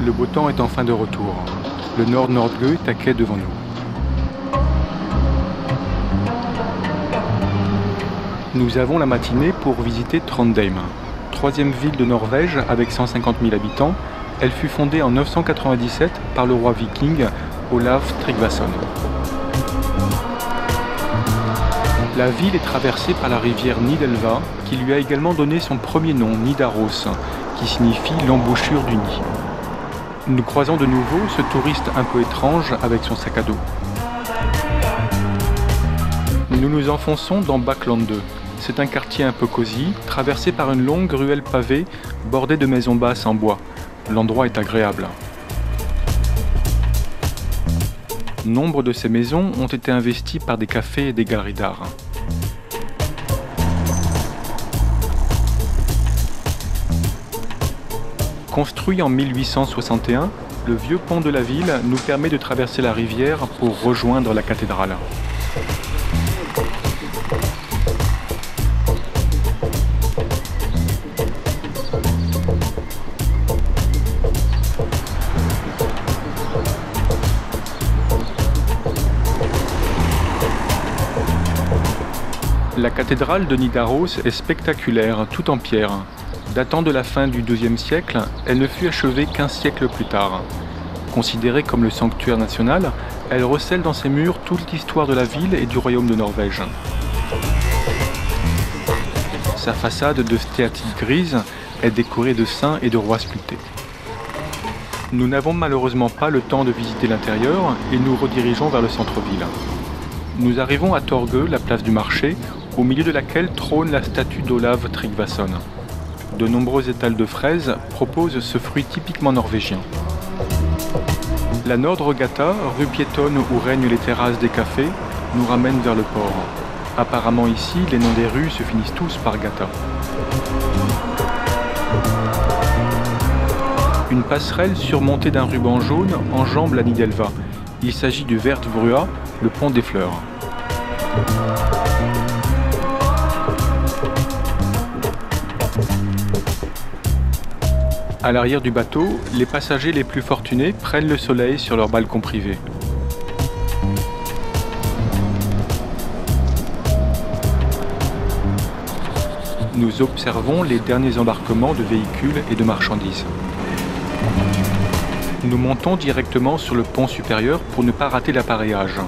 Le beau temps est enfin de retour. Le Nord-Nordgø est à quai devant nous. Nous avons la matinée pour visiter Trondheim, troisième ville de Norvège avec 150 000 habitants. Elle fut fondée en 997 par le roi viking Olaf Tryggvason. La ville est traversée par la rivière Nidelva, qui lui a également donné son premier nom, Nidaros, qui signifie l'embouchure du Nid. Nous croisons de nouveau ce touriste un peu étrange avec son sac à dos. Nous nous enfonçons dans Bakklandet. C'est un quartier un peu cosy, traversé par une longue ruelle pavée bordée de maisons basses en bois. L'endroit est agréable. Nombre de ces maisons ont été investies par des cafés et des galeries d'art. Construit en 1861, le vieux pont de la ville nous permet de traverser la rivière pour rejoindre la cathédrale. La cathédrale de Nidaros est spectaculaire, tout en pierre. Datant de la fin du XIIe siècle, elle ne fut achevée qu'un siècle plus tard. Considérée comme le sanctuaire national, elle recèle dans ses murs toute l'histoire de la ville et du royaume de Norvège. Sa façade de stéatite grise est décorée de saints et de rois sculptés. Nous n'avons malheureusement pas le temps de visiter l'intérieur et nous redirigeons vers le centre-ville. Nous arrivons à Torgø, la place du marché, au milieu de laquelle trône la statue d'Olaf Tryggvason. De nombreux étals de fraises proposent ce fruit typiquement norvégien. La Nordregata, rue piétonne où règnent les terrasses des cafés, nous ramène vers le port. Apparemment ici, les noms des rues se finissent tous par gata. Une passerelle surmontée d'un ruban jaune enjambe la Nidelva. Il s'agit du Verdbrua, le pont des fleurs. À l'arrière du bateau, les passagers les plus fortunés prennent le soleil sur leur balcon privé. Nous observons les derniers embarquements de véhicules et de marchandises. Nous montons directement sur le pont supérieur pour ne pas rater l'appareillage.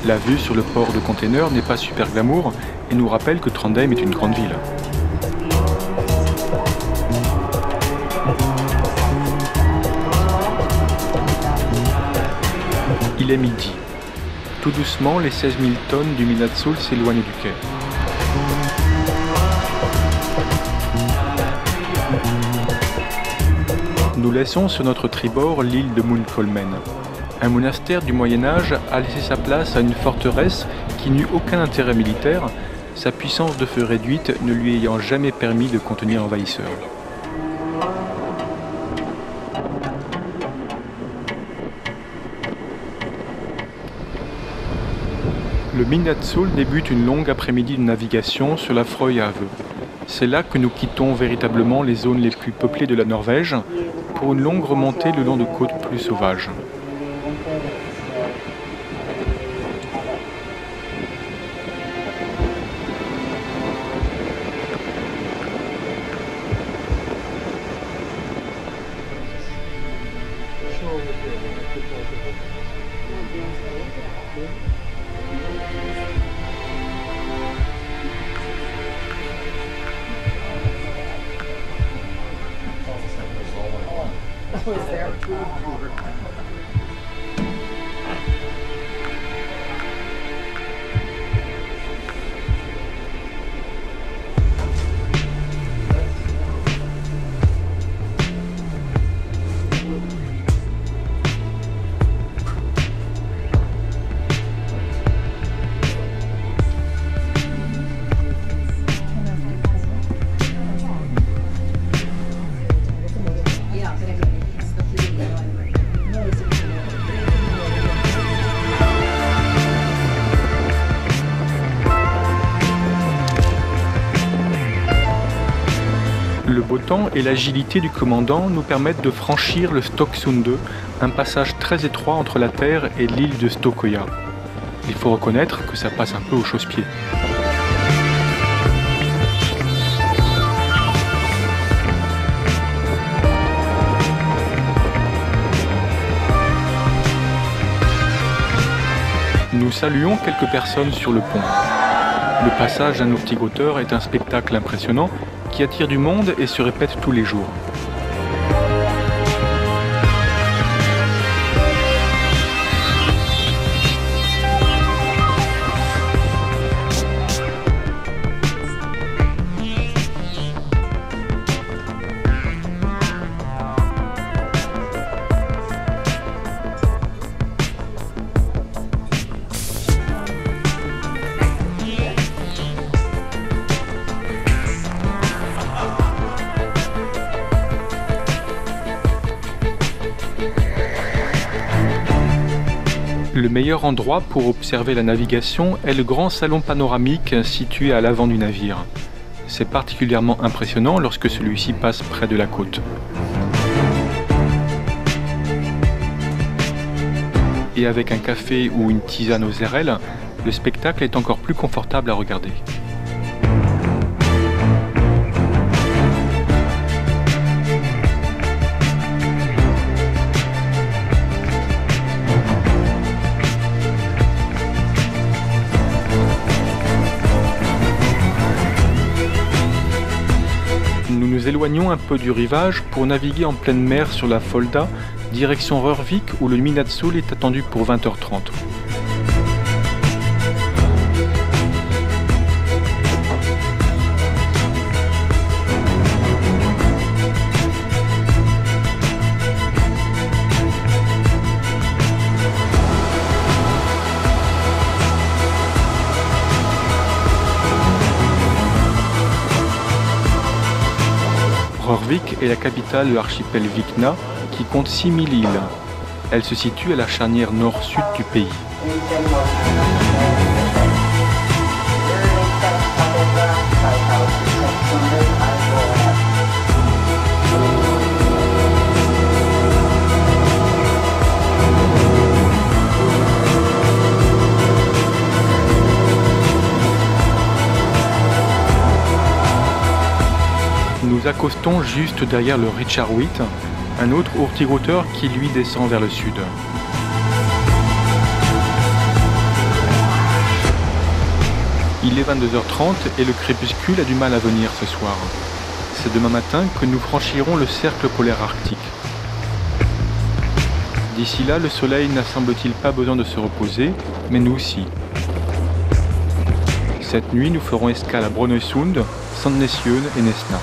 La vue sur le port de containers n'est pas super glamour et nous rappelle que Trondheim est une grande ville. Il est midi. Tout doucement, les 16 000 tonnes du Midnatsol s'éloignent du quai. Nous laissons sur notre tribord l'île de Munkholmen. Un monastère du Moyen-Âge a laissé sa place à une forteresse qui n'eut aucun intérêt militaire, sa puissance de feu réduite ne lui ayant jamais permis de contenir l'envahisseur. Le Midnatsol débute une longue après-midi de navigation sur la Frøyhavet. C'est là que nous quittons véritablement les zones les plus peuplées de la Norvège pour une longue remontée le long de côtes plus sauvages. Le beau temps et l'agilité du commandant nous permettent de franchir le Stoksund, un passage très étroit entre la Terre et l'île de Stokoya. Il faut reconnaître que ça passe un peu au chausse-pied. Nous saluons quelques personnes sur le pont. Le passage d'un Hurtigruten est un spectacle impressionnant qui attire du monde et se répète tous les jours. Le meilleur endroit pour observer la navigation est le grand salon panoramique situé à l'avant du navire. C'est particulièrement impressionnant lorsque celui-ci passe près de la côte. Et avec un café ou une tisane aux érelles, le spectacle est encore plus confortable à regarder. Nous nous éloignons un peu du rivage pour naviguer en pleine mer sur la Folda, direction Rørvik où le Midnatsol est attendu pour 20h30. Rørvik est la capitale de l'archipel Vikna qui compte 6000 îles. Elle se situe à la charnière nord-sud du pays. Nous accostons juste derrière le Richard Witt, un autre Hurtigruten qui lui descend vers le sud. Il est 22h30 et le crépuscule a du mal à venir ce soir. C'est demain matin que nous franchirons le cercle polaire arctique. D'ici là, le soleil n'a semble-t-il pas besoin de se reposer, mais nous aussi. Cette nuit, nous ferons escale à Brønnøysund, Sandnessjøen et Nesna.